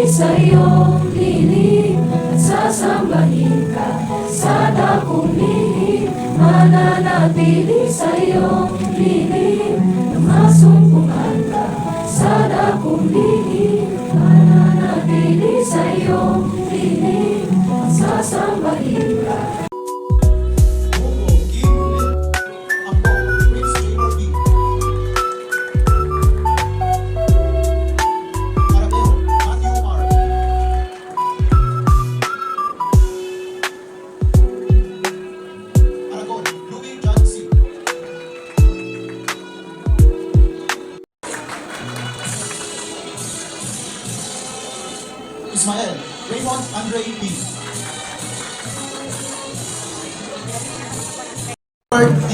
mananatili sa iyong piling at sasambahin ka sa dakong lihim. Mananatili sa iyong piling na masumpungan ka sa dakong lihim. Mananatili sa iyong piling at sasambahin ka. Ismael Raymond Andre B. Third D.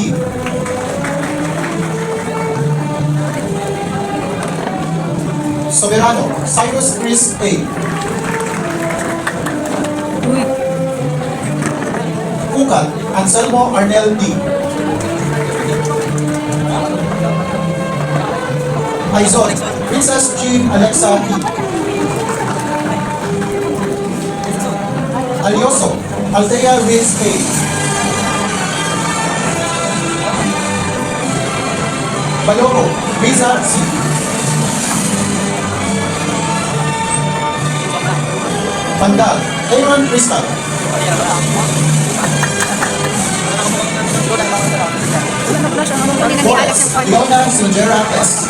Soberano Cyrus Chris A. Ukat Anselmo Arnel D. Aizon Princess Jean Alexa E. Alioso Althea Riz A. Baloro Riza C. Pandal Aaron Crystal. Boras Leona Sinjera S.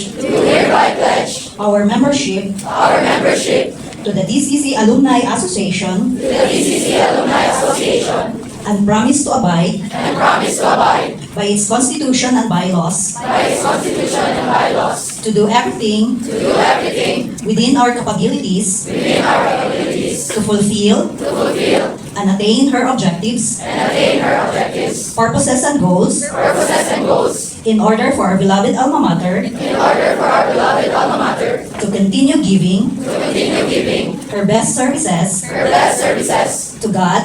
pledge our membership to the DCC Alumni Association and promise to abide by its constitution and bylaws to do everything within our capabilities to fulfill and attain her objectives, purposes and goals in order for our beloved alma mater to continue giving her best services to God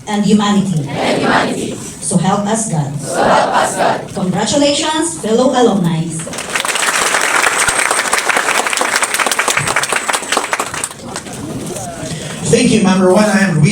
and humanity. So help us God. Congratulations, fellow alumni. Thank you, Member 1. I am